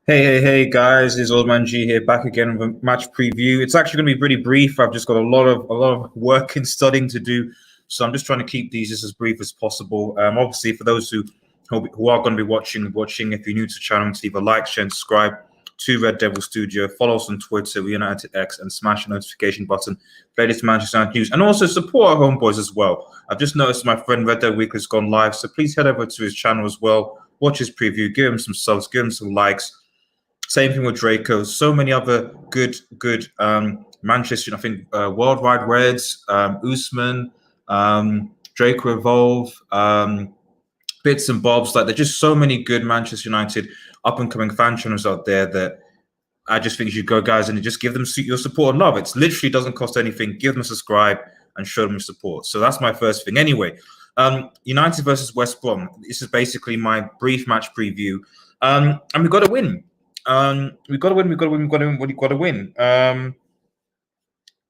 Hey, guys! It's Old Man G here, back again with a match preview. It's actually going to be pretty brief. I've just got a lot of work and studying to do, so I'm just trying to keep these just as brief as possible. Obviously, for those who are going to be watching, if you're new to the channel, to leave a like, share, and subscribe to Red Devil Studio. Follow us on Twitter, United X, and smash the notification button. Latest Manchester United news, and also support our homeboys as well. I've just noticed my friend Red Devil Weekly has gone live, so please head over to his channel as well. Watch his preview, give him some subs, give him some likes. Same thing with Draco. So many other good Manchester. I think Worldwide Reds, Usman, Draco Evolve, bits and bobs. Like there's just so many good Manchester United up and coming fan channels out there that I just think you should go, guys, and just give them your support and love. It's literally doesn't cost anything. Give them a subscribe and show them your support. So that's my first thing. Anyway, United versus West Brom. This is basically my brief match preview, and we've got to win. We've got to win. We've got to win. We've got to win.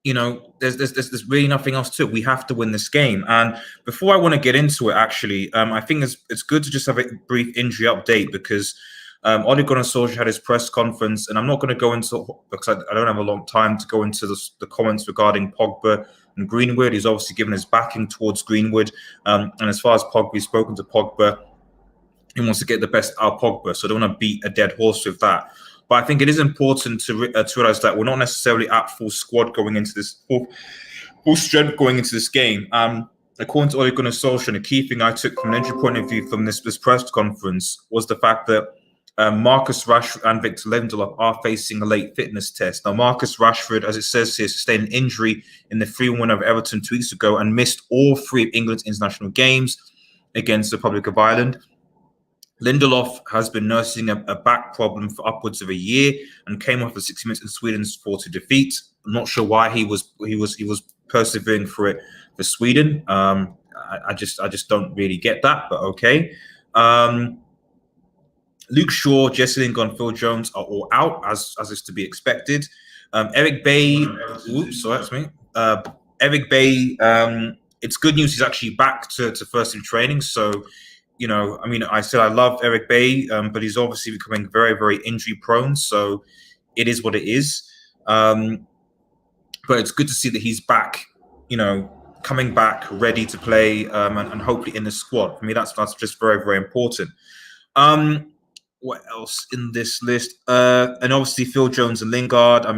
There's really nothing else to it. We have to win this game. And before I want to get into it, actually, I think it's good to just have a brief injury update because Ole Gunnar Solskjaer had his press conference, and I'm not going to go into because I don't have a long time to go into the comments regarding Pogba and Greenwood. He's obviously given his backing towards Greenwood, and as far as Pogba, he's spoken to Pogba. He wants to get the best out of Pogba, so I don't want to beat a dead horse with that. But I think it is important to realize that we're not necessarily at full squad going into this, full strength going into this game. According to Ole Gunnar Solskjaer, the key thing I took from an injury point of view from this press conference was the fact that Marcus Rashford and Victor Lindelof are facing a late fitness test. Now, Marcus Rashford, as it says here, sustained an injury in the 3-1 win over Everton 2 weeks ago and missed all 3 of England's international games against the Republic of Ireland. Lindelof has been nursing a back problem for upwards of a year and came off for 60 minutes in Sweden's 4-2 defeat. I'm not sure why he was persevering for it for Sweden. I just don't really get that, but okay. Luke Shaw, Jesse Lingard, and Phil Jones are all out, as is to be expected. Eric Bailly, that's me. Eric Bailly, it's good news he's actually back to first team training. So, I said I love Eric Bailly, but he's obviously becoming very, very injury prone. So it is what it is. But it's good to see that he's back, coming back, ready to play, and hopefully in the squad. For me, that's just very, very important. What else in this list? And obviously Phil Jones and Lingard. I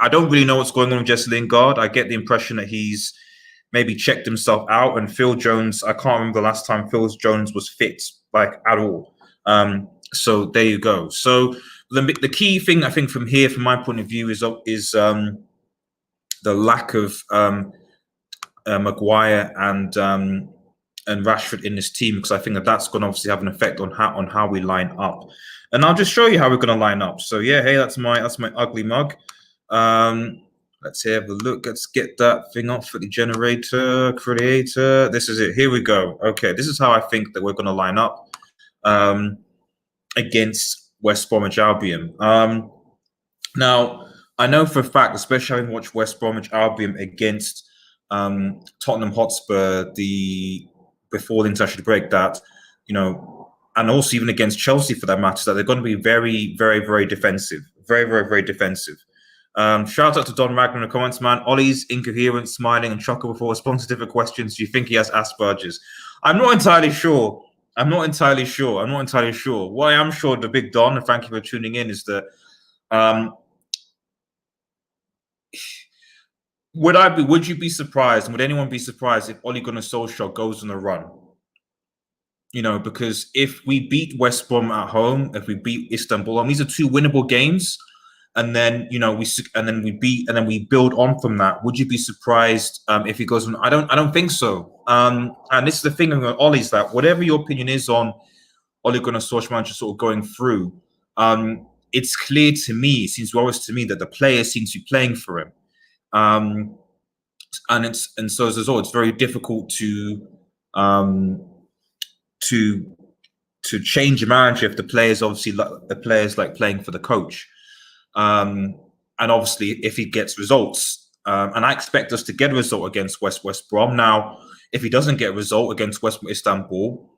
don't really know what's going on with Jesse Lingard. I get the impression that he's maybe checked himself out, and Phil Jones, I can't remember the last time Phil Jones was fit, at all. So there you go. So the key thing I think from here, from my point of view, is the lack of Maguire and Rashford in this team, because I think that's going to obviously have an effect on how we line up. And I'll just show you how we're going to line up. So yeah, hey, that's my ugly mug. Let's have a look. Let's get that thing off for the generator, creator. This is it. Here we go. Okay, this is how I think that we're going to line up against West Bromwich Albion. Now, I know for a fact, especially having watched West Bromwich Albion against Tottenham Hotspur before the international break, that, and also even against Chelsea for that matter, that they're going to be very, very, very defensive. Very, very, very defensive. Shout out to Don Ragnar in the comments, man. Ollie's incoherent, smiling, and chuckle before response to different questions. Do you think he has Asperger's? I'm not entirely sure. What I am sure, the big Don, and thank you for tuning in, is that would you be surprised, and would anyone be surprised if Ole Gunnar Solskjaer goes on a run? Because if we beat West Brom at home, if we beat Istanbul, these are 2 winnable games. And then we build on from that. Would you be surprised if he goes on? I don't think so. And this is the thing with Ollie's, that whatever your opinion is on Ole Gunnar Solskjaer just sort of going through, it's clear to me, it seems obvious to me, that the players seem to be playing for him. So as a result, it's very difficult to change a manager if the players like playing for the coach. And obviously, if he gets results, and I expect us to get a result against West Brom. Now, if he doesn't get a result against West Istanbul,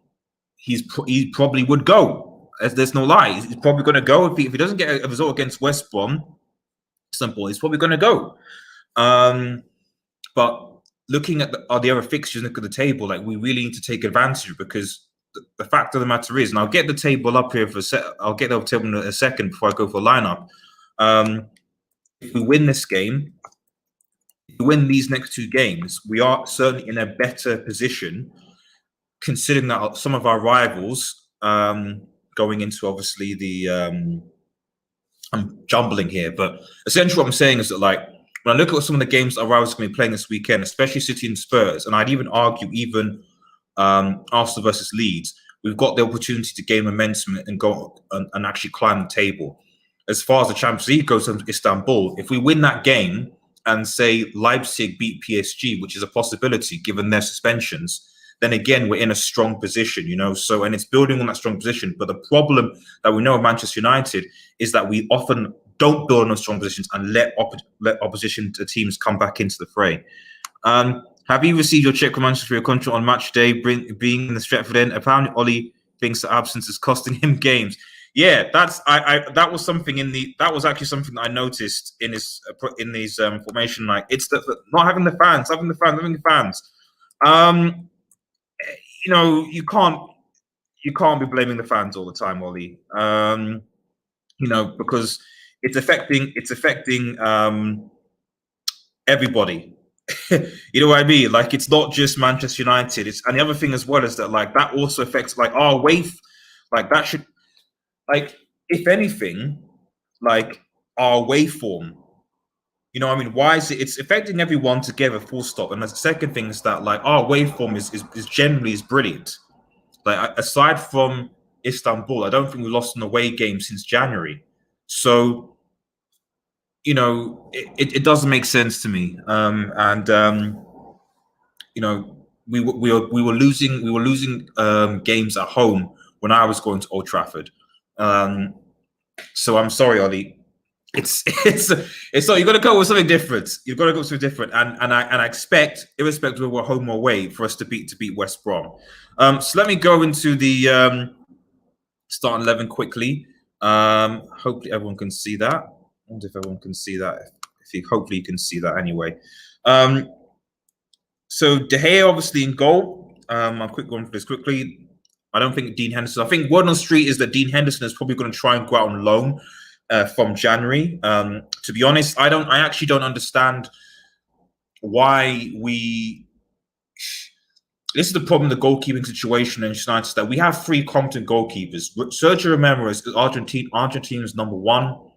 he probably would go. There's no lie. He's probably going to go if he doesn't get a result against West Brom. Simple. He's probably going to go. But looking at the other fixtures, look at the table. Like, we really need to take advantage, because the fact of the matter is, and I'll get the table up here for a sec. I'll get the table in a second before I go for a lineup. If we win this game, if we win these next 2 games, we are certainly in a better position, considering that some of our rivals, going into obviously the, I'm jumbling here, but essentially what I'm saying is that, like, when I look at some of the games that our rivals are going to be playing this weekend, especially City and Spurs, and I'd even argue even Arsenal versus Leeds, we've got the opportunity to gain momentum and go and actually climb the table. As far as the Champions League goes in Istanbul, if we win that game and say Leipzig beat PSG, which is a possibility given their suspensions, then again, we're in a strong position, you know. So, and it's building on that strong position. But the problem that we know of Manchester United is that we often don't build on those strong positions and let opposition to teams come back into the fray. Have you received your check from Manchester for your contract on match day, being in the Stretford end? Apparently, Ollie thinks the absence is costing him games. Yeah, that was something that was actually something that I noticed in his formation. Like, it's not having the fans, having the fans. You know, you can't be blaming the fans all the time, Ollie. You know, because it's affecting everybody. You know what I mean? Like, it's not just Manchester United. And the other thing as well is that, like, that also affects, like, our away. Like, that should, like, if anything, like, our away form. You know what I mean? Why is it? It's affecting everyone together, full stop. And the second thing is that, like, our away form is generally brilliant. Like, aside from Istanbul, I don't think we lost an away game since January. So, you know, it doesn't make sense to me. You know, we were losing games at home when I was going to Old Trafford. So I'm sorry, Ollie. It's not. You got to go with something different. You've got to go with something different, and I expect, irrespective of we're home or away, for us to beat West Brom. So let me go into the starting 11 quickly. Hopefully everyone can see that. I wonder if everyone can see that. Hopefully you can see that anyway. So De Gea obviously in goal. I'll quick go on for this quickly. I don't think Dean Henderson. I think word on the street is that Dean Henderson is probably going to try and go out on loan from January. To be honest, I actually don't understand why we. This is the problem, the goalkeeping situation in United, that we have 3 competent goalkeepers. Sergio Romero is Argentina's #1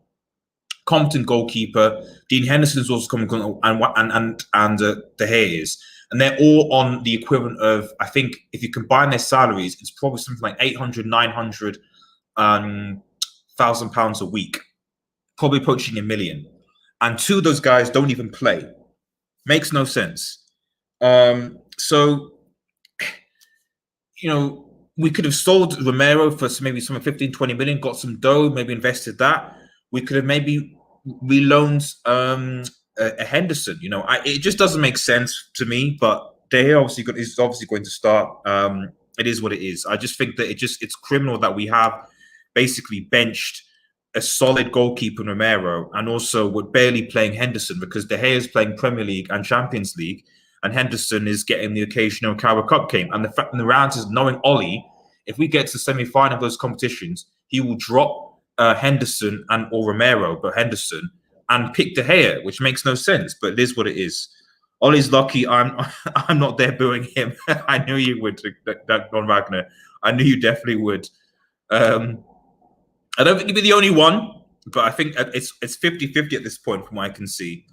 competent goalkeeper. Dean Henderson is also coming, and De Gea is. And they're all on the equivalent of, I think, if you combine their salaries, it's probably something like 800, 900 thousand pounds a week, probably approaching $1 million. And 2 of those guys don't even play. Makes no sense. So, you know, we could have sold Romero for maybe some 15, 20 million, got some dough, maybe invested that. We could have maybe reloaned a Henderson. You know, it just doesn't make sense to me. But De Gea is obviously going to start. It is what it is. I just think that it's criminal that we have basically benched a solid goalkeeper in Romero, and also we're barely playing Henderson, because De Gea is playing Premier League and Champions League, and Henderson is getting the occasional Carabao Cup game. And the fact, and the reality is, knowing Ollie, if we get to the semi-final of those competitions, he will drop Henderson or Romero, but Henderson, and pick De Gea, which makes no sense, but it is what it is. Ollie's lucky I'm not there booing him. I knew you would, Don Wagner. I knew you definitely would. I don't think you'd be the only one, but I think it's 50-50 at this point from what I can see.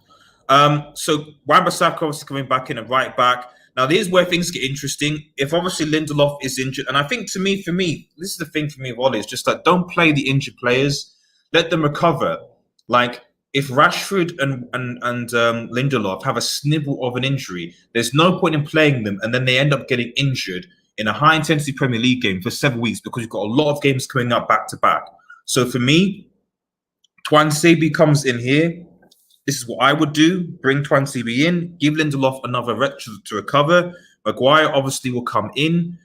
So Wan-Bissaka obviously coming back in at right back. Now, here's where things get interesting. If obviously Lindelof is injured, and I think for me, this is the thing for me of Ollie, it's just like, don't play the injured players. Let them recover. Like, if Rashford and Lindelof have a snivel of an injury, there's no point in playing them, and then they end up getting injured in a high-intensity Premier League game for 7 weeks, because you've got a lot of games coming up back-to-back. So for me, Tuanzebe comes in here. This is what I would do. Bring Tuanzebe in, give Lindelof another rep to recover. Maguire obviously will come in.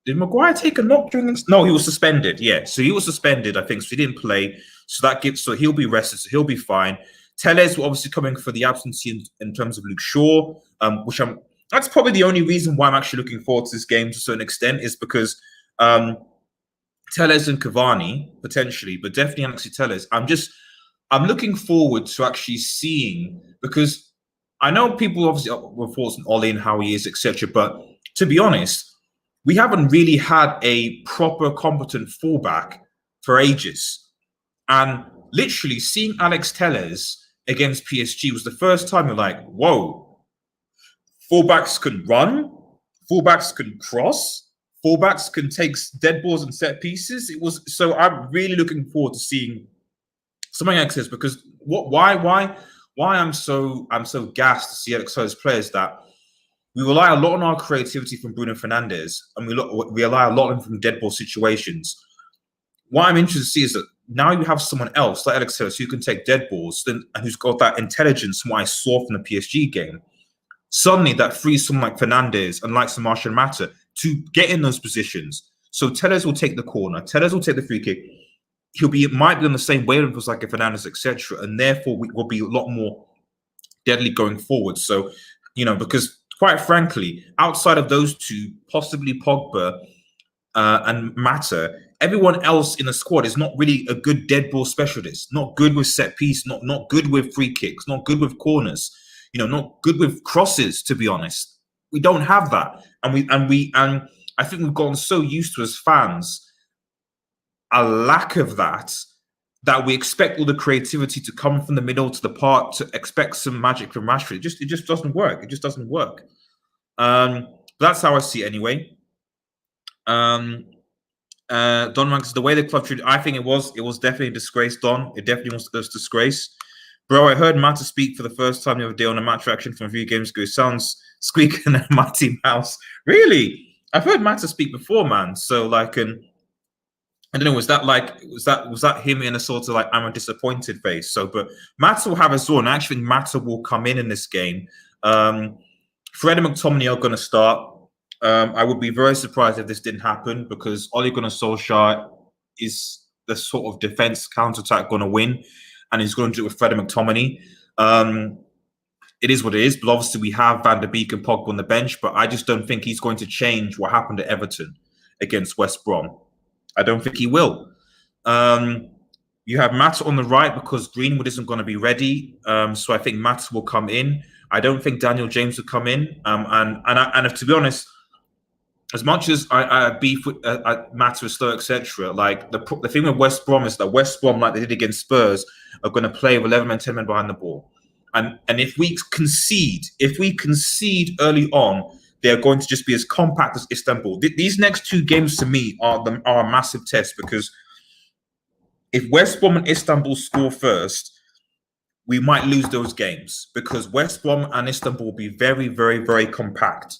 Did Maguire take a knock during this? No, he was suspended. Yeah, so he was suspended, I think, so he didn't play. So he'll be rested, so he'll be fine. Telles were obviously coming for the absentee in terms of Luke Shaw, which that's probably the only reason why I'm actually looking forward to this game to a certain extent, is because Telles and Cavani, potentially, but definitely Alexi Telles. I'm looking forward to actually seeing, because I know people obviously reports on Ollie and how he is, etc. But to be honest, we haven't really had a proper competent fullback for ages. And literally seeing Alex Telles against PSG was the first time you're like, whoa, fullbacks can run, fullbacks can cross, fullbacks can take dead balls and set pieces. It was so I'm really looking forward to seeing something like this, because why I'm so gassed to see Alex Telles play is that we rely a lot on our creativity from Bruno Fernandes, and we rely a lot on from dead ball situations. What I'm interested to see is that now you have someone else like Alex Telles who can take dead balls and who's got that intelligence from what I saw from the PSG game. Suddenly that frees someone like Fernandes and like Martial Matter to get in those positions. So Telles will take the corner, Telles will take the free kick. Might be on the same wavelength as like a Fernandes, etc. And therefore we will be a lot more deadly going forward. So, because quite frankly, outside of those two, possibly Pogba and Mata, everyone else in the squad is not really a good dead ball specialist. Not good with set piece. Not good with free kicks. Not good with corners. Not good with crosses. To be honest, we don't have that, and I think we've gotten so used to, as fans, a lack of that we expect all the creativity to come from the middle to the part, to expect some magic from Rashford. It just doesn't work. It just doesn't work. But that's how I see it anyway. Don Ranks, the way the club treated, I think it was definitely a disgrace, Don. It definitely was a disgrace. Bro, I heard Mata speak for the first time the other day on a match reaction from a few games ago. It sounds squeaking at Mighty Mouse. Really? I've heard Mata speak before, man. So like I don't know, was that him in a sort of like I'm a disappointed face? So, but Mata will have a zone. I actually think Mata will come in this game. Fred and McTominay are going to start. I would be very surprised if this didn't happen, because Ole Gunnar Solskjaer is the sort of defense counter-attack going to win, and he's going to do it with Fred and McTominay. It is what it is, but obviously we have Van der Beek and Pogba on the bench, but I just don't think he's going to change what happened at Everton against West Brom. I don't think he will. You have Matt on the right because Greenwood isn't going to be ready. So I think Matt will come in. I don't think Daniel James will come in. And if, to be honest, as much as I beef with Matt is slow, etc., like the thing with West Brom is that West Brom, like they did against Spurs, are going to play with 11 men, 10 men behind the ball. And if we concede early on, they're going to just be as compact as Istanbul. These next two games to me are a massive test, because if West Brom and Istanbul score first, we might lose those games, because West Brom and Istanbul will be very, very, very compact.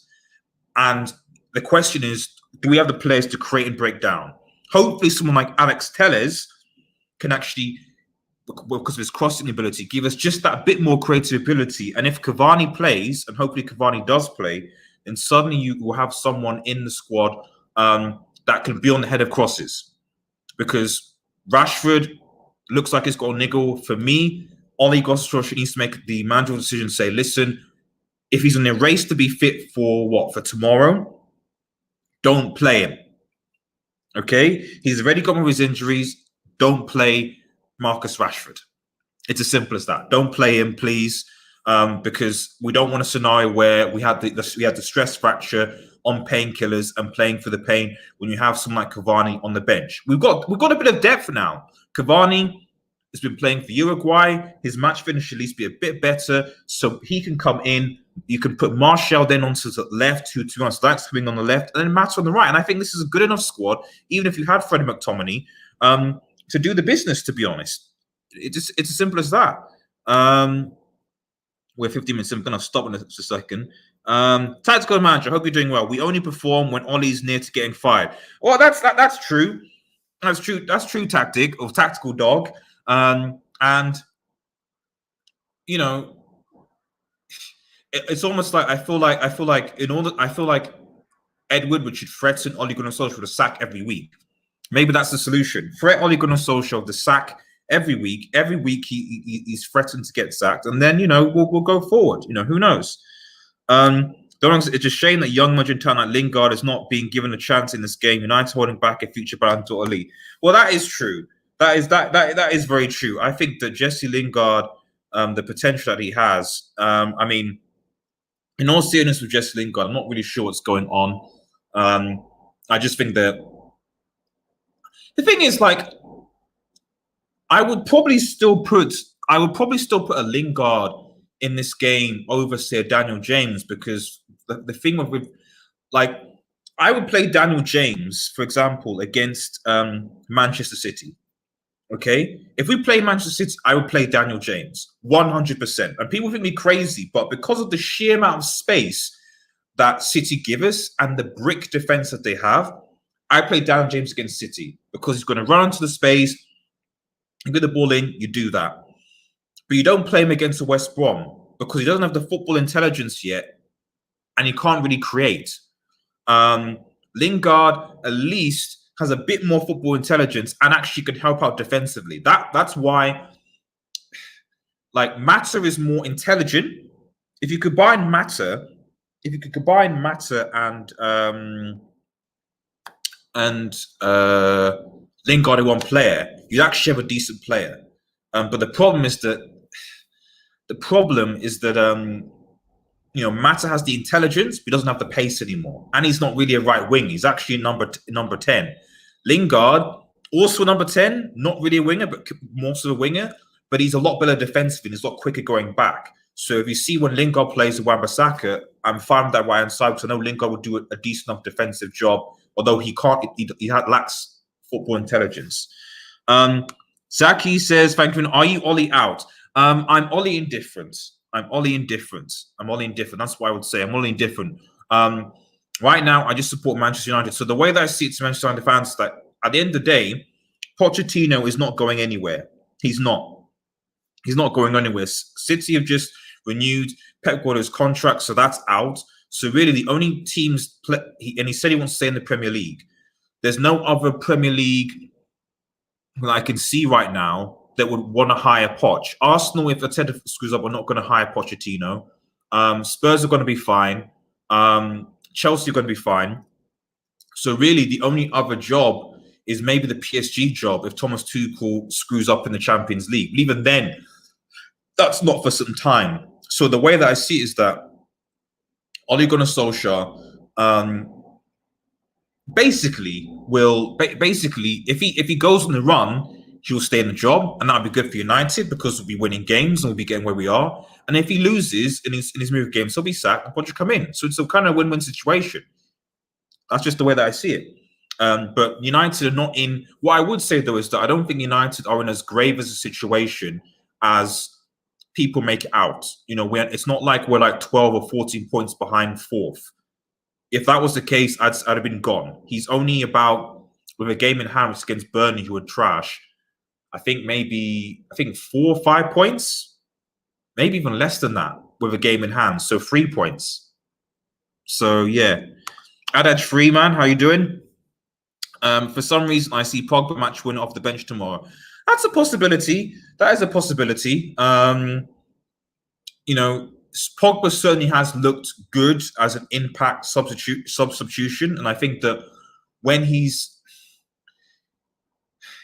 And the question is, do we have the players to create and break down? Hopefully someone like Alex Telles can actually, because of his crossing ability, give us just that bit more creative ability. And if Cavani plays, and hopefully Cavani does play, then suddenly you will have someone in the squad that can be on the head of crosses. Because Rashford looks like he's got a niggle. For me, Ole Gunnar Solskjaer needs to make the managerial decision, say, listen, if he's on a race to be fit for tomorrow, don't play him. Okay? He's already got one of his injuries. Don't play Marcus Rashford. It's as simple as that. Don't play him, please. Because we don't want a scenario where we had the stress fracture on painkillers and playing for the pain when you have someone like Cavani on the bench. We've got a bit of depth now. Cavani has been playing for Uruguay. His match finish should at least be a bit better, so he can come in. You can put Martial then onto the left, who, to be honest, likes coming on the left, and then Matt on the right. And I think this is a good enough squad, even if you had Freddie McTominay, to do the business, to be honest. It's as simple as that. We're 15 minutes in. I'm going to stop in a second. Tactical manager, hope you're doing well. We only perform when Ollie's near to getting fired. Well, that's true. That's true. That's true tactic or tactical dog. And it's almost like I feel like Edward, which should threaten Ole Gunnar Solskjaer with a sack every week. Maybe that's the solution. Threat Ole Gunnar Solskjaer with the sack every week. Every week he's threatened to get sacked, and then we'll go forward. Who knows? It's a shame that young Argentine talent like Lingard is not being given a chance in this game. United holding back a future Ballon d'Or elite. Well, that is true. That is very true. I think that Jesse Lingard, the potential that he has. I mean, in all seriousness, with Jesse Lingard, I'm not really sure what's going on. I just think that the thing is, like, I would probably still put a Lingard in this game over, say, Daniel James, because the thing with like, I would play Daniel James, for example, against Manchester City. Okay, if we play Manchester City, I would play Daniel James 100%. And people think me crazy, but because of the sheer amount of space that City give us and the brick defense that they have, I play Daniel James against City because he's going to run into the space, you get the ball in, you do that. But you don't play him against the West Brom because he doesn't have the football intelligence yet, and he can't really create. Lingard at least has a bit more football intelligence and actually can help out defensively. That's why, like, Mata is more intelligent. If you combine Mata and Lingard in one player, you actually have a decent player. But the problem is that Mata has the intelligence, but he doesn't have the pace anymore, and he's not really a right wing. He's actually number 10. Lingard, also number 10, not really a winger, but more sort of winger. But he's a lot better defensively, and he's a lot quicker going back. So if you see when Lingard plays with Wan-Bissaka, I'm fine with that right hand side because I know Lingard will do a decent enough defensive job, although he can't. He lacks football intelligence. Zaki says, "Thank you. Are you Ollie out?" I'm Ollie indifferent. I'm Ollie indifferent. That's what I would say. I'm Ollie indifferent. Right now, I just support Manchester United. So the way that I see it to Manchester United fans is that at the end of the day, Pochettino is not going anywhere. He's not. He's not going anywhere. City have just renewed Pep Guardiola's contract, so that's out. So really, the only teams and he said he wants to stay in the Premier League. There's no other Premier League that I can see right now that would want to hire Poch. Arsenal, if Arteta screws up, are not going to hire Pochettino. Spurs are going to be fine. Chelsea are going to be fine. So really, the only other job is maybe the PSG job if Thomas Tuchel screws up in the Champions League. But even then, that's not for some time. So the way that I see it is that Ole Gunnar Solskjaer basically, if he goes on the run, he'll stay in the job, and that'll be good for United because we'll be winning games and we'll be getting where we are. And if he loses in his move games, he'll be sacked and Poch come in. So it's a kind of win-win situation. That's just the way that I see it. But United are not in. What I would say though is that I don't think United are in as grave as a situation as people make it out. It's not like we're like 12 or 14 points behind fourth. If that was the case, I'd have been gone. He's only about, with a game in hand against Burnley, who were trash, I think 4 or 5 points, maybe even less than that with a game in hand. So 3 points. So yeah. Adaj Freeman, how you doing? For some reason, I see Pogba match winner off the bench tomorrow. That's a possibility. That is a possibility. Pogba certainly has looked good as an impact substitution. And I think that when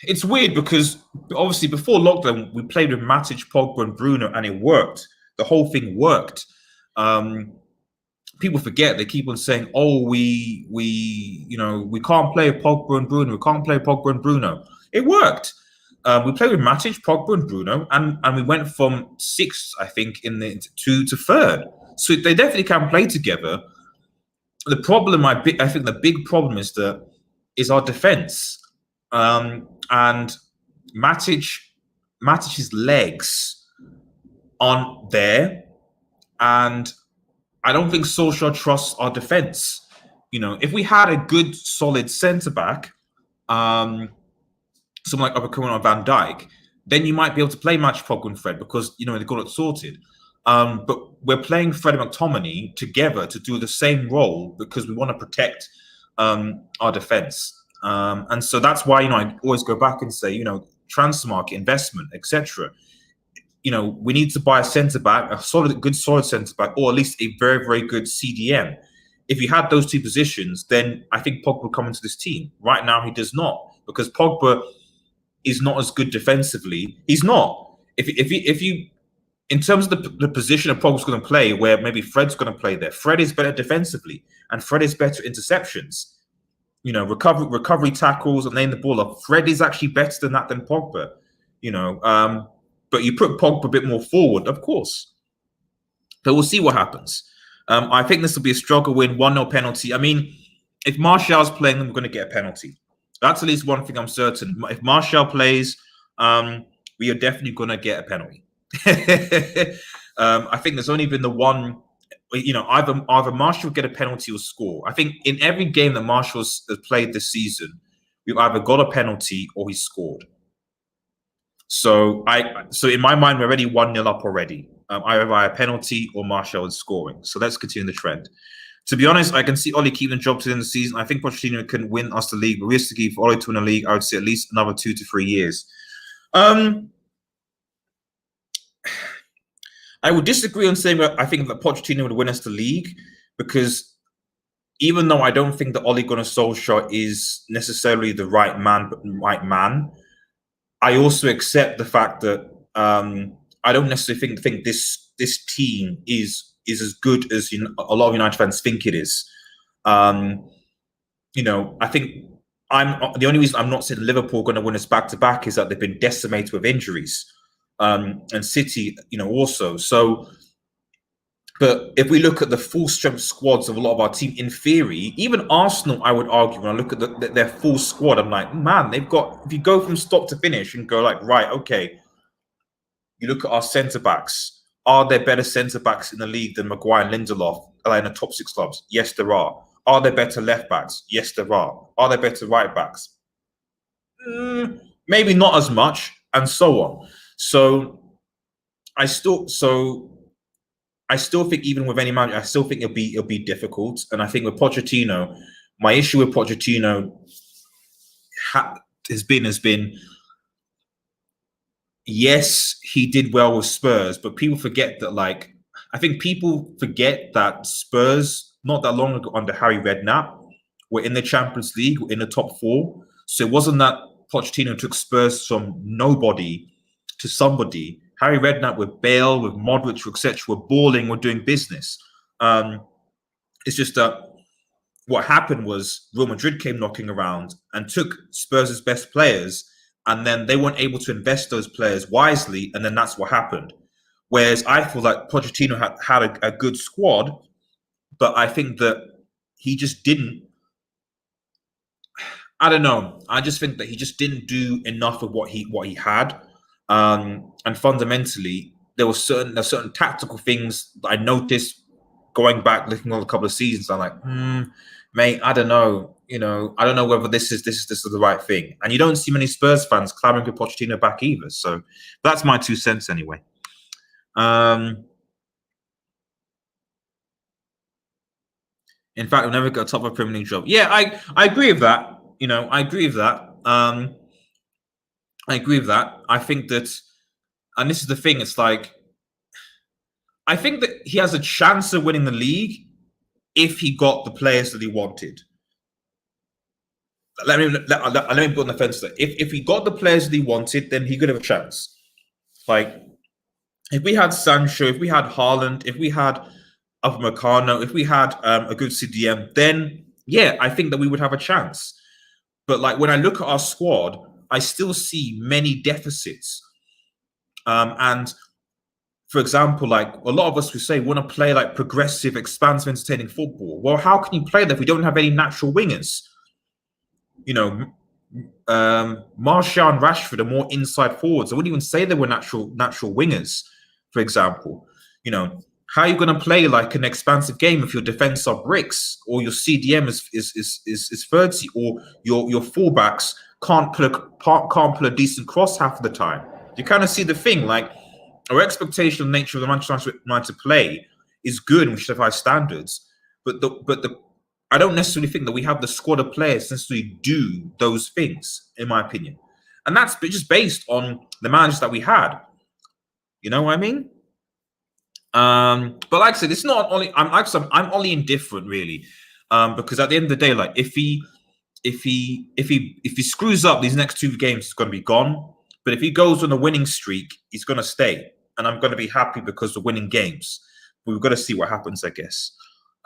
it's weird because obviously before lockdown, we played with Matic, Pogba and Bruno and it worked. The whole thing worked. People forget, they keep on saying, oh, we can't play Pogba and Bruno. We can't play Pogba and Bruno. It worked. We played with Matic, Pogba and Bruno, and we went from 6th, I think, to 3rd. So they definitely can play together. The problem, I think the big problem is our defense. And Matic's legs aren't there, and I don't think Solskjaer trusts our defense. If we had a good, solid centre back, someone like Uppercoming or Van Dijk, then you might be able to play Match Pogba and Fred because they got it sorted. But we're playing Fred and McTominay together to do the same role because we want to protect our defense. And so that's why, I always go back and say, transfer market, investment, etc. We need to buy a centre back, a solid centre back, or at least a very, very good CDM. If you had those two positions, then I think Pogba would come into this team. Right now, he does not, because Pogba is not as good defensively. He's not. If you in terms of the position that Pogba's going to play, where maybe Fred's going to play there, Fred is better defensively, and Fred is better interceptions. Recovery tackles and laying the ball up. Fred is actually better than that than Pogba. But you put Pogba a bit more forward, of course. But we'll see what happens. I think this will be a struggle win, 1-0 penalty. I mean, if Martial's playing, then we're going to get a penalty. That's at least one thing I'm certain. If Martial plays, we are definitely going to get a penalty. I think there's only been the one, either Martial will get a penalty or score. I think in every game that Martial has played this season, we've either got a penalty or he's scored. So in my mind, we're already 1-0 up already. Either via a penalty or Martial is scoring. So let's continue the trend. To be honest, I can see Ole keeping the job to the end of the season. I think Pochettino can win us the league. But realistically, for Ole to win the league, I would say at least another 2 to 3 years. I would disagree on saying that I think that Pochettino would win us the league, because even though I don't think that Ole Gunnar Solskjaer is necessarily the right man, I also accept the fact that I don't necessarily think this team is as good as a lot of United fans think it is. I think the only reason I'm not saying Liverpool are going to win us back-to-back is that they've been decimated with injuries. And City, also. So, but if we look at the full strength squads of a lot of our team, in theory, even Arsenal, I would argue, when I look at their full squad, I'm like, man, they've got, if you go from stop to finish and go like, right, okay, you look at our centre-backs. Are there better centre-backs in the league than Maguire and Lindelof in the top 6 clubs? Yes, there are. Are there better left-backs? Yes, there are. Are there better right-backs? Maybe not as much, and so on. So I still think, even with any manager, I still think it'll be difficult. And I think with Pochettino, my issue with Pochettino has been yes, he did well with Spurs, but people forget that, I think people forget that Spurs, not that long ago under Harry Redknapp, were in the Champions League, were in the top 4. So it wasn't that Pochettino took Spurs from nobody to somebody. Harry Redknapp with Bale, with Modric, etc., were balling, were doing business. It's just that what happened was Real Madrid came knocking around and took Spurs' best players, and then they weren't able to invest those players wisely, and then that's what happened. Whereas I feel like Pochettino had a good squad, but I think that he just didn't. I don't know. I just think that he just didn't do enough of what he had. And fundamentally, there were certain tactical things that I noticed going back, looking at a couple of seasons. I'm like, mate, I don't know. I don't know whether this is the right thing. And you don't see many Spurs fans clamoring for Pochettino back either. So that's my 2 cents anyway. In fact, we'll never get a top of Premier League job. Yeah, I agree with that. I agree with that. I agree with that. I think that, and this is the thing, it's like, I think that he has a chance of winning the league if he got the players that he wanted. Let me put on the fence there. If he got the players that he wanted, then he could have a chance. Like, if we had Sancho, if we had Haaland, if we had Upamecano, if we had a good CDM, then yeah, I think that we would have a chance. But like, when I look at our squad, I still see many deficits. And for example, like a lot of us would say, want to play like progressive, expansive, entertaining football. Well, how can you play that if we don't have any natural wingers? Martial and Rashford are more inside forwards. I wouldn't even say they were natural wingers, for example. How are you going to play like an expansive game if your defense are bricks, or your CDM is 30, or your fullbacks can't pull a decent cross half of the time? You kind of see the thing. Like, our expectation of nature of the Manchester United play is good and we should have high standards. But I don't necessarily think that we have the squad of players to necessarily do those things, in my opinion. And that's just based on the managers that we had. You know what I mean? But like I said, it's not only I'm only indifferent really, because at the end of the day, like if he screws up these next 2 games, it's going to be gone. But if he goes on a winning streak, he's going to stay, and I'm going to be happy because we're winning games. But we've got to see what happens, I guess.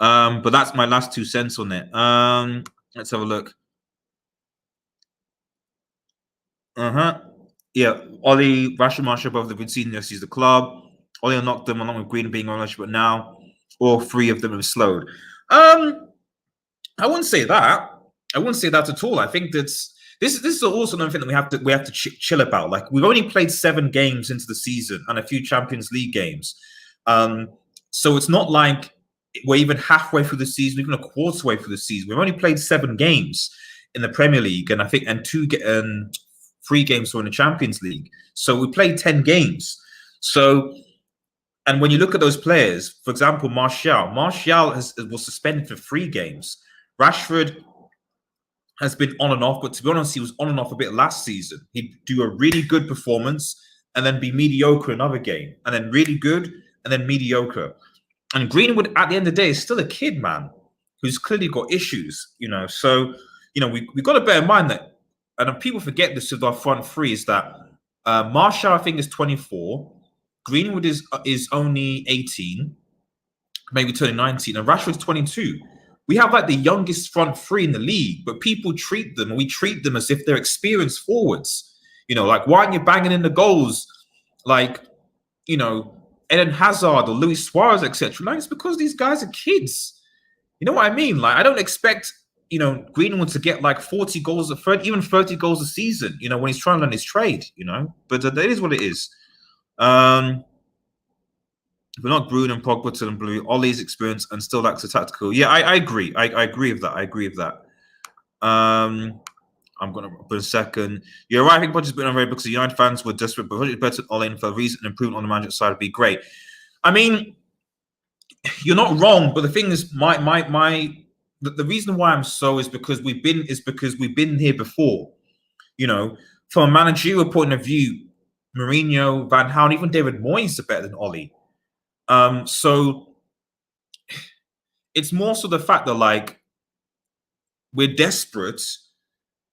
But that's my last 2 cents on it. Let's have a look. Yeah, Ollie, Rashford, Marshall, both have been seen this sees the club. Ollie knocked them along with Green being on but now all 3 of them have slowed. I wouldn't say that. I wouldn't say that at all. I think this is also another thing that we have to chill about. Like, we've only played 7 games into the season and a few Champions League games. So it's not like we're even halfway through the season, even a quarter way through the season. We've only played 7 games in the Premier League, and I think 3 games were in the Champions League. So we played 10 games. So, and when you look at those players, for example, Martial was suspended for 3 games. Rashford has been on and off, but to be honest, he was on and off a bit last season. He'd do a really good performance and then be mediocre another game, and then really good and then mediocre. And Greenwood, at the end of the day, is still a kid, man, who's clearly got issues, you know. So, you know, we've got to bear in mind that, and people forget this with our front 3, is that Martial, I think, is 24. Greenwood is only 18, maybe turning 19, and Rashford's 22. We have like the youngest front 3 in the league, but we treat them as if they're experienced forwards. You know, like, why aren't you banging in the goals like, you know, Eden Hazard or Luis Suarez, etc.? Like, it's because these guys are kids. You know what I mean? Like, I don't expect, you know, Greenwood to get like 40 goals, even 30 goals a season, you know, when he's trying to learn his trade, you know. But that is what it is. But not Bruno and Pogba to them blue. Ollie's experience and still lacks a tactical. Yeah, I agree. I agree with that. I agree with that. I'm going to put a second. You're right. I think Pochettino's been on very because the United fans were desperate, but it's better Ollie for a reason and improvement on the management side would be great. I mean, you're not wrong, but the thing is, the reason why I'm so is because we've been here before. You know, from a managerial point of view, Mourinho, Van Gaal, even David Moyes are better than Ollie. So it's more so the fact that, like, we're desperate,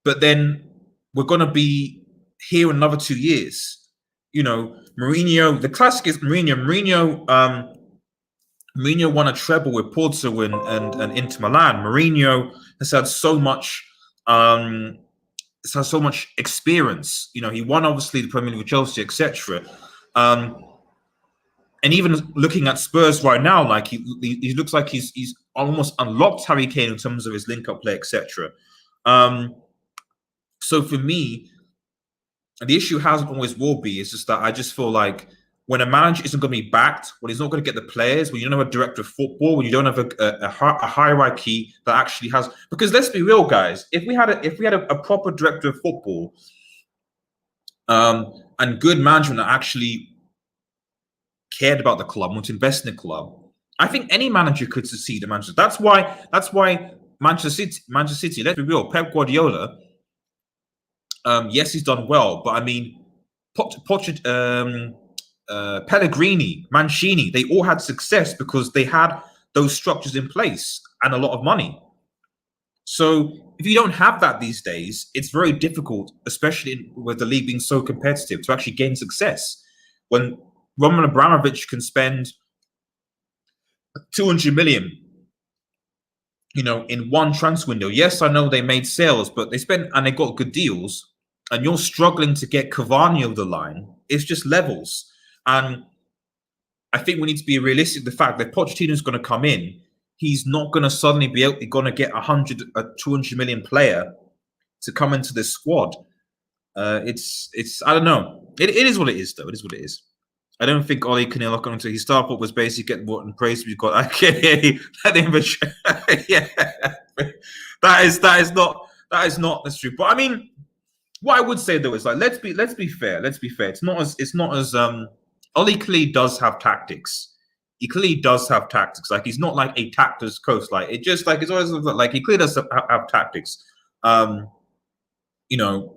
but then we're going to be here another 2 years. You know, Mourinho, the classic is Mourinho won a treble with Porto and Inter Milan. Mourinho has had so much experience. You know, he won obviously the Premier League with Chelsea, etc. And even looking at Spurs right now, like he looks like he's almost unlocked Harry Kane in terms of his link-up play, etc. So for me, the issue hasn't always will be. It's just that I just feel like when a manager isn't going to be backed, when he's not going to get the players, when you don't have a director of football, when you don't have a hierarchy that actually has, because let's be real, guys, if we had a proper director of football, and good management that actually cared about the club, want to invest in the club, I think any manager could succeed at Manchester. That's why Manchester City. Let's be real, Pep Guardiola. Yes, he's done well, but I mean, Pellegrini, Mancini, they all had success because they had those structures in place and a lot of money. So if you don't have that these days, it's very difficult, especially with the league being so competitive, to actually gain success. When Roman Abramovich can spend 200 million, you know, in one transfer window. Yes, I know they made sales, but they spent and they got good deals. And you're struggling to get Cavani over the line. It's just levels. And I think we need to be realistic. The fact that Pochettino's going to come in, he's not going to suddenly be going to get a 200 million player to come into this squad. It's I don't know. It is what it is, though. It is what it is. I don't think Ollie Canelo got into his start, but was basically getting what and praise we've got. Okay, yeah, that is not that's true. But I mean, what I would say though is, like, let's be fair. It's not as Ollie clearly does have tactics. He clearly does have tactics. Like he's not like a tactless coach. Like it just like it's always like he clearly does have tactics. Um,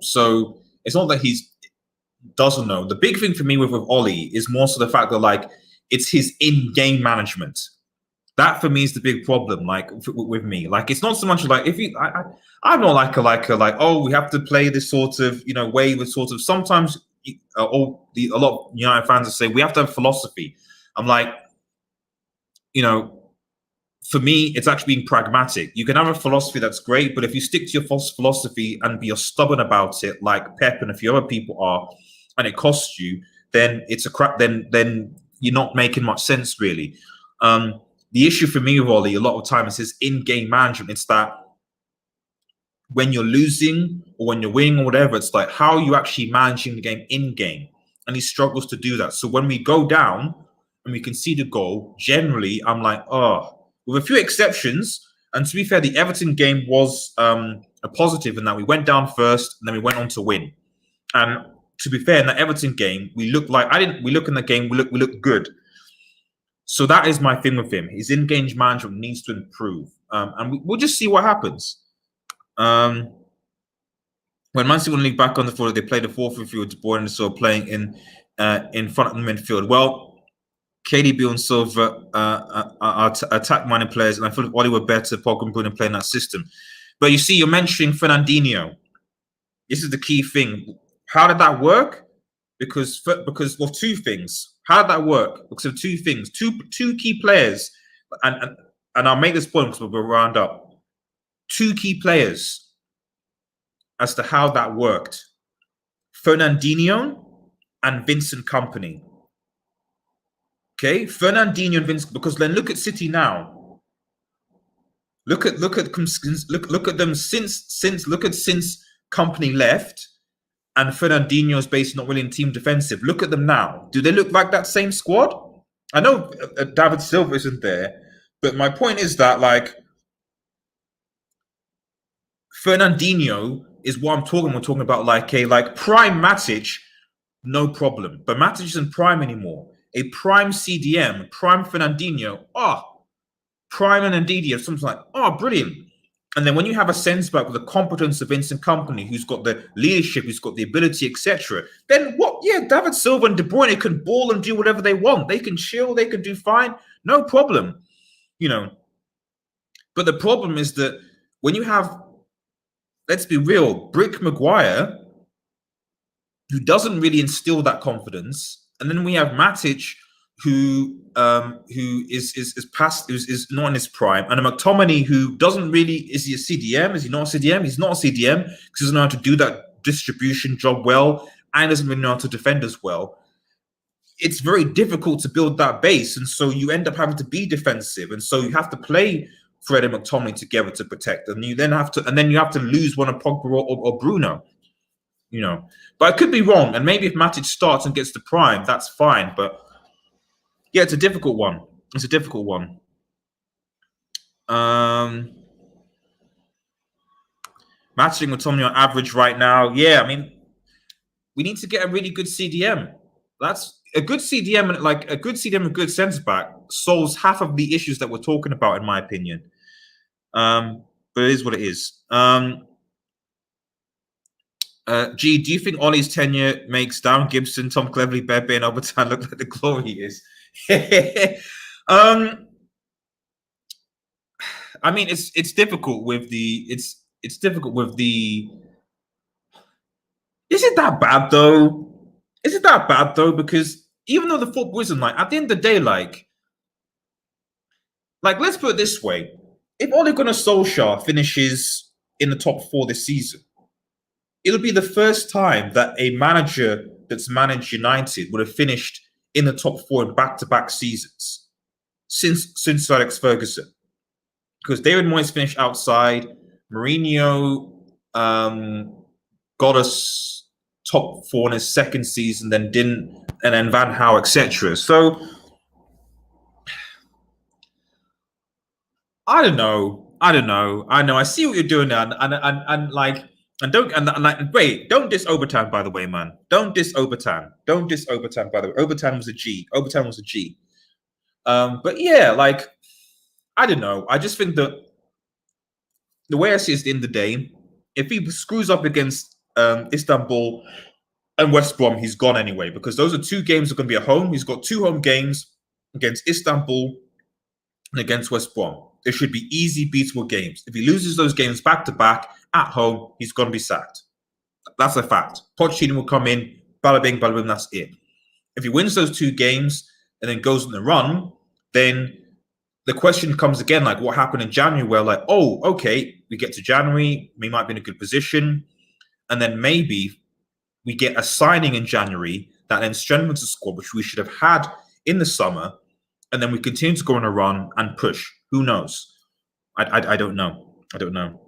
so it's not that he's doesn't know. The big thing for me with Ollie is more so the fact that like it's his in-game management. That for me is the big problem. Like with me, like it's not so much like if you, I'm not like oh we have to play this sort of way with sort of sometimes a lot of United fans will say we have to have philosophy. I'm like for me, it's actually being pragmatic. You can have a philosophy that's great, but if you stick to your philosophy and you're stubborn about it, like Pep and a few other people are, and it costs you, then it's a crap. Then you're not making much sense, really. The issue for me with Ollie, a lot of times, is in-game management. It's that when you're losing or when you're winning or whatever, it's like how are you actually managing the game in-game, and he struggles to do that. So when we go down and we can see the goal, generally, I'm like, oh. With a few exceptions, and to be fair, the Everton game was a positive in that we went down first and then we went on to win. And to be fair, in the Everton game, we looked like we look in the game, we look good. So that is my thing with him. His in-game management needs to improve, and we'll just see what happens. When Man City won the league back on the floor, they played a 4-3-3 with Bournemouth, so playing in front of the midfield. Well, KDB and Silva are attack-minded players, and I feel like Oli were better, Pogba and Bruno playing that system. But you see, you're mentioning Fernandinho. This is the key thing. How did that work? Because of two things. How did that work? Because of two things. Two key players, and I'll make this point because we'll round up. Two key players as to how that worked. Fernandinho and Vincent Kompany. Okay, Fernandinho and Vince, because then look at City now. Look at them since Kompany left, and Fernandinho's basically not really in team defensive. Look at them now. Do they look like that same squad? I know David Silva isn't there, but my point is that like Fernandinho is what I'm talking. We're talking about like prime Matic, no problem, but Matic isn't prime anymore. A prime CDM, prime Fernandinho, prime Fernandinho, something like, brilliant. And then when you have a sense back with the competence of Vincent Kompany, who's got the leadership, who's got the ability, etc., then what? Yeah, David Silva and De Bruyne can ball and do whatever they want. They can chill, they can do fine, no problem. But the problem is that when you have, let's be real, Brick Maguire, who doesn't really instill that confidence, and then we have Matic, who is past, is not in his prime, and a McTominay who doesn't really, is he a CDM? Is he not a CDM? He's not a CDM because he doesn't know how to do that distribution job well, and doesn't really know how to defend as well. It's very difficult to build that base, and so you end up having to be defensive, and so you have to play Fred and McTominay together to protect, and you then have to lose one of Pogba or Bruno. But I could be wrong, and maybe if Matic starts and gets the prime, that's fine. But yeah, it's a difficult one. It's a difficult one. Matic and Tommy on average right now. Yeah, I mean, we need to get a really good CDM. That's a good CDM, and like a good CDM, a good centre back solves half of the issues that we're talking about, in my opinion. But it is what it is. G, do you think Ollie's tenure makes Darren Gibson, Tom Cleverley, Bebe, and Obertan look like the glory he is? I mean, it's difficult with the it's difficult with the. Is it that bad though? Is it that bad though? Because even though the football isn't like, at the end of the day, like let's put it this way: if Ole Gunnar Solskjaer finishes in the top 4 this season, it'll be the first time that a manager that's managed United would have finished in the top 4 in back-to-back seasons since Alex Ferguson. Because David Moyes finished outside, Mourinho got us top 4 in his second season, then didn't, and then Van Gaal, etc. So I don't know. I know. I see what you're doing now, and like And wait, don't diss Overtime, by the way, man. Don't diss Overtime. Don't diss Overtime, by the way. Overtime was a G. Overtime was a G. But yeah, like, I don't know. I just think that the way I see it is the end of the day, if he screws up against Istanbul and West Brom, he's gone anyway, because those are 2 games that are going to be at home. He's got 2 home games against Istanbul and against West Brom. It should be easy, beatable games. If he loses those games back to back at home, he's going to be sacked. That's a fact. Pochettino will come in, bada bing, bada boom, that's it. If he wins those 2 games and then goes on the run, then the question comes again, like what happened in January, where like, oh, okay, we get to January, we might be in a good position, and then maybe we get a signing in January that then strengthens the squad, which we should have had in the summer, and then we continue to go on a run and push. Who knows? I don't know. I don't know.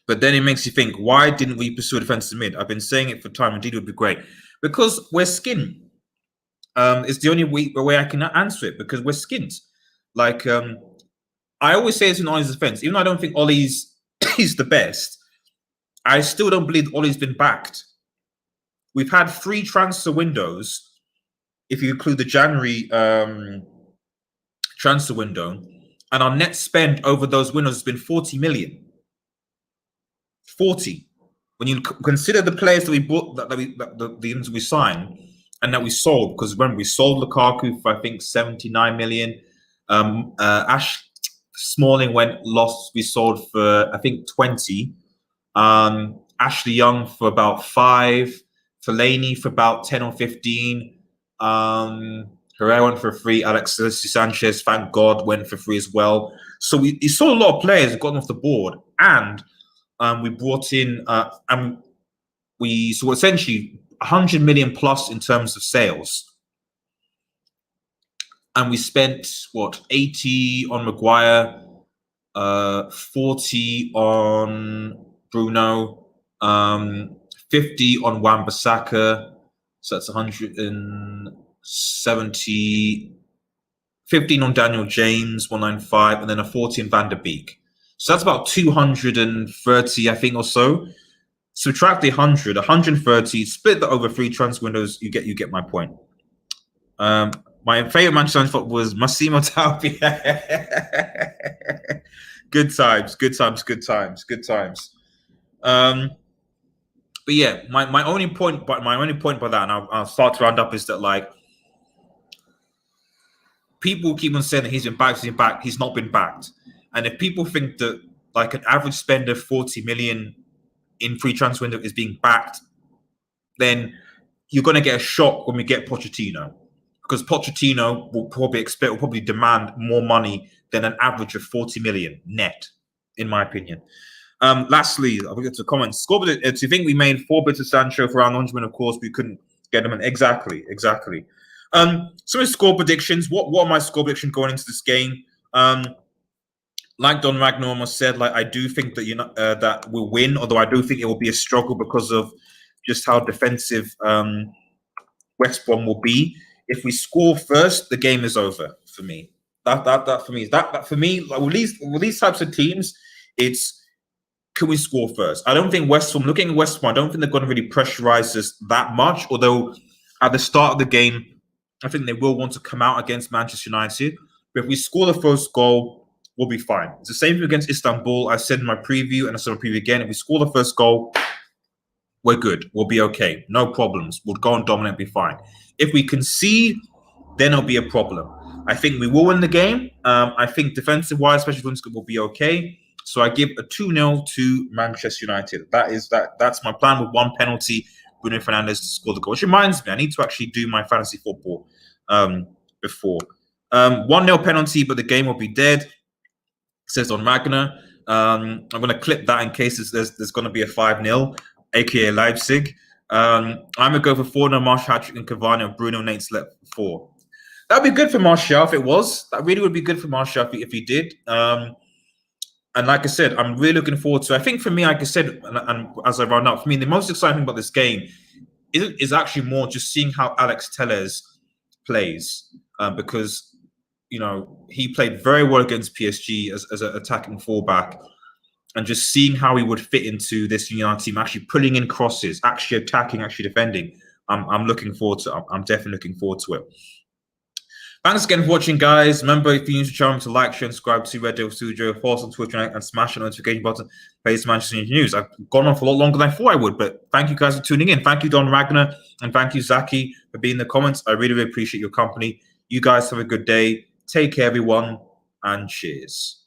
But then it makes you think, why didn't we pursue a defensive mid? I've been saying it for time. Indeed, it would be great. Because we're skinned. It's the only way I can answer it, because we're skinned. Like, I always say it's in Ollie's defense. Even though I don't think Ollie's he's the best, I still don't believe Ollie's been backed. We've had 3 transfer windows, if you include the January transfer window, and our net spend over those windows has been 40 million. 40. When you consider the players that we bought, the we signed, and that we sold, because when we sold Lukaku for I think 79 million, Ash Smalling we sold for I think 20, Ashley Young for about 5, Fellaini for about 10 or 15, Herrera went for free, Alexis Sanchez, thank God, went for free as well. So we saw a lot of players got off the board, and we brought in so essentially 100 million plus in terms of sales. And we spent, 80 on Maguire, 40 on Bruno, 50 on Wan-Bissaka. So that's 170, 15 on Daniel James, 195, and then a 40 on Van der Beek. So that's about 230, I think, or so. Subtract the 130, split that over 3 transfer windows, you get my point. My favorite Manchester United football was Massimo Talbi. Good times. But yeah, my only point by that, and I'll start to round up, is that like people keep on saying that he's been backed. He's not been backed. And if people think that like an average spend of 40 million in free transfer window is being backed, then you're going to get a shock when we get Pochettino, because Pochettino will probably demand more money than an average of 40 million net, in my opinion. Lastly, I'll get to comments. Do you think we made 4 bids of Sancho for around 100 million? Of course, we couldn't get them in. Exactly. Some score predictions. What are my score predictions going into this game? Like Don Magno almost said, like I do think that that we'll win, although I do think it will be a struggle because of just how defensive West Brom will be. If we score first, the game is over for me. That for me, like with these types of teams, it's can we score first? I don't think West Brom, looking at West Brom, I don't think they're going to really pressurize us that much. Although at the start of the game, I think they will want to come out against Manchester United. But if we score the first goal, we'll be fine. It's the same thing against Istanbul. I said in my preview, and I said in my preview again, if we score the first goal, we're good. We'll be okay. No problems. We'll go and dominate, be fine. If we concede, then it'll be a problem. I think we will win the game. I think defensive-wise, especially will be okay. So I give a 2-0 to Manchester United. That's my plan, with 1 penalty, Bruno Fernandes to score the goal. Which reminds me, I need to actually do my fantasy football before. 1-0 penalty, but the game will be dead, says on Magna. I'm going to clip that in case there's going to be a 5-0, aka Leipzig. I'm going to go for 4-0 Martial hat-trick and Cavani, and Bruno Nate's left 4. That'd be good for Martial if it was. That really would be good for Martial if he did. And like I said, I'm really looking forward to it. I think for me, like I said, and as I round up, for me, the most exciting thing about this game is actually more just seeing how Alex Telles plays. Because, he played very well against PSG as an attacking fullback. and just seeing how he would fit into this United team, actually pulling in crosses, actually attacking, actually defending. I'm looking forward to it. I'm definitely looking forward to it. Thanks again for watching, guys. Remember, if you're new to the channel, to like, share, and subscribe to Red Devil Studio, follow us on Twitter, and smash the notification button. Please Manchester United news. I've gone on for a lot longer than I thought I would, but thank you guys for tuning in. Thank you, Don Ragnar, and thank you, Zaki, for being in the comments. I really, really appreciate your company. You guys have a good day. Take care, everyone, and cheers.